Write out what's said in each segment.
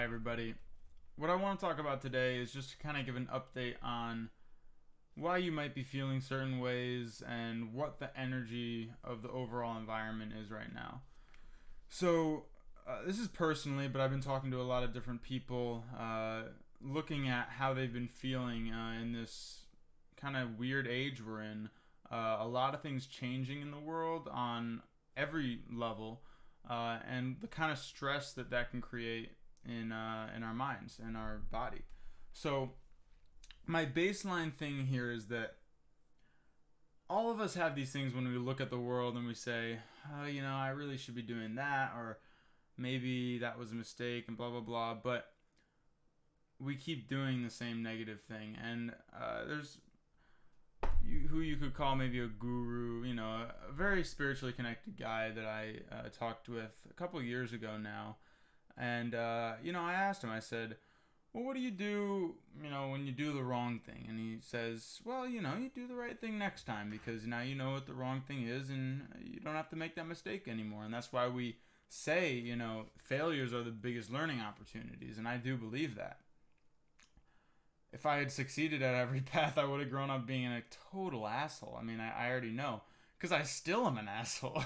everybody. What I want to talk about today is just to kind of give an update on why you might be feeling certain ways and what the energy of the overall environment is right now. So, this is personally, but I've been talking to a lot of different people, looking at how they've been feeling in this kind of weird age we're in. A lot of things changing in the world on every level, and the kind of stress that that can create in our minds and our body. So my baseline thing here is that all of us have these things when we look at the world and we say, oh, I really should be doing that, or maybe that was a mistake, and blah blah blah. But we keep doing the same negative thing, and there's who you could call maybe a guru, a very spiritually connected guy that I talked with a couple years ago now. And, I asked him, I said, well, what do you do, when you do the wrong thing? And he says, well, you do the right thing next time because now you know what the wrong thing is and you don't have to make that mistake anymore. And that's why we say, failures are the biggest learning opportunities. And I do believe that. If I had succeeded at every path, I would have grown up being a total asshole. I mean, I already know. Because I still am an asshole,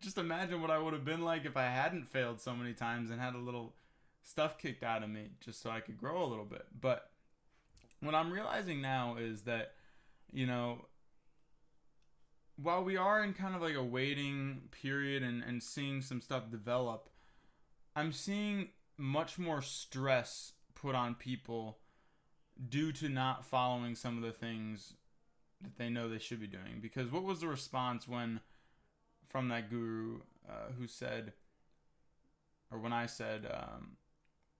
Just imagine what I would have been like if I hadn't failed so many times and had a little stuff kicked out of me just so I could grow a little bit. But what I'm realizing now is that, while we are in kind of like a waiting period and seeing some stuff develop, I'm seeing much more stress put on people due to not following some of the things that they know they should be doing. Because what was the response from that guru who said, or when I said,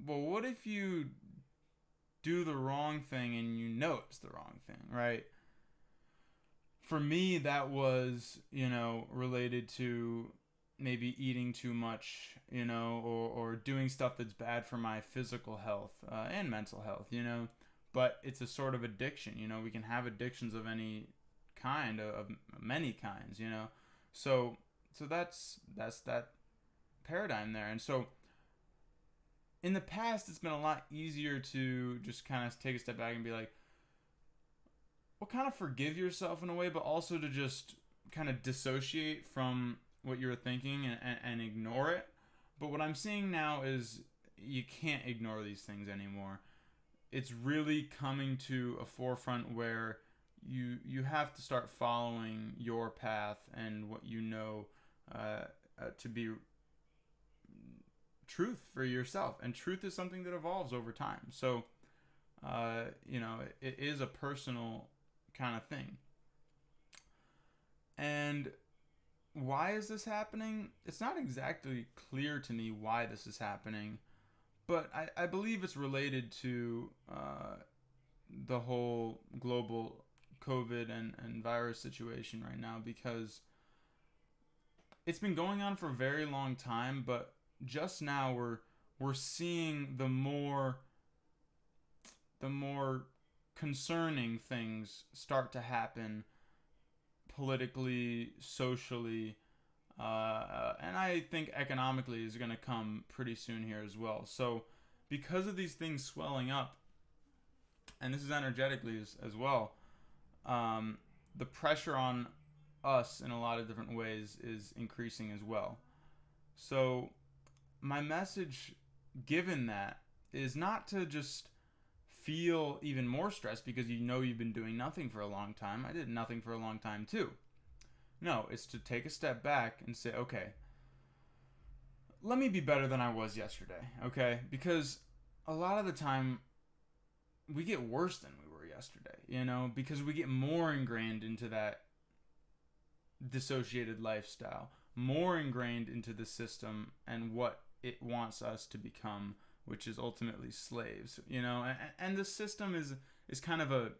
well, what if you do the wrong thing and you know it's the wrong thing, right? For me, that was, related to maybe eating too much, or doing stuff that's bad for my physical health and mental health, But it's a sort of addiction, we can have addictions of any kind, of many kinds, So that's that paradigm there. And so in the past, it's been a lot easier to just kind of take a step back and be like, well, kind of forgive yourself in a way, but also to just kind of dissociate from what you're thinking and ignore it. But what I'm seeing now is you can't ignore these things anymore. It's really coming to a forefront where you have to start following your path and what to be truth for yourself. And truth is something that evolves over time. So, it is a personal kind of thing. And why is this happening? It's not exactly clear to me why this is happening. But I believe it's related to the whole global COVID and virus situation right now, because it's been going on for a very long time, but just now we're seeing the more concerning things start to happen politically, socially, and I think economically is going to come pretty soon here as well. So because of these things swelling up, and this is energetically as well, the pressure on us in a lot of different ways is increasing as well. So my message, given that, is not to just feel even more stressed because you've been doing nothing for a long time. I did nothing for a long time too. No, it's to take a step back and say, okay, let me be better than I was yesterday, okay? Because a lot of the time, we get worse than we were yesterday, because we get more ingrained into that dissociated lifestyle, more ingrained into the system and what it wants us to become, which is ultimately slaves, and the system is kind of a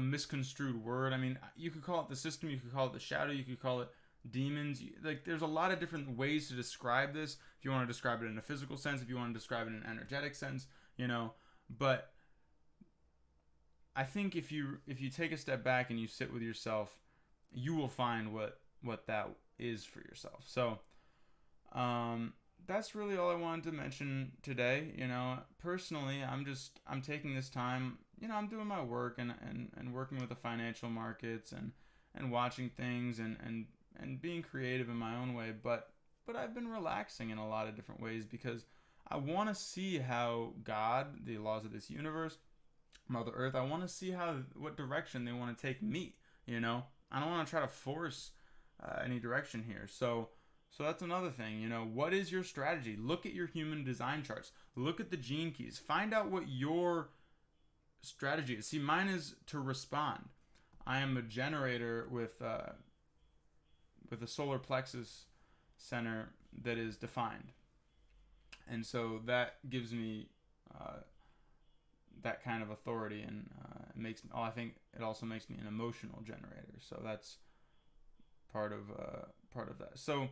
misconstrued word. I mean, you could call it the system, you could call it the shadow, you could call it demons. Like, there's a lot of different ways to describe this. If you want to describe it in a physical sense, if you want to describe it in an energetic sense, but I think if you take a step back and you sit with yourself, you will find what that is for yourself. So that's really all I wanted to mention today. Personally, I'm taking this time. I'm doing my work and working with the financial markets and watching things and being creative in my own way. But I've been relaxing in a lot of different ways because I want to see how God, the laws of this universe, Mother Earth, I want to see what direction they want to take me. I don't want to try to force any direction here. So that's another thing. What is your strategy? Look at your human design charts. Look at the gene keys. Find out what your strategy is. See, mine is to respond. I am a generator with a solar plexus center that is defined, and so that gives me that kind of authority, and it makes me. Oh, I think it also makes me an emotional generator. So that's part of that. So,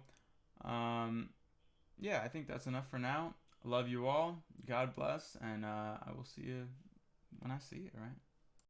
yeah, I think that's enough for now. I love you all. God bless, and I will see you when I see you. All right.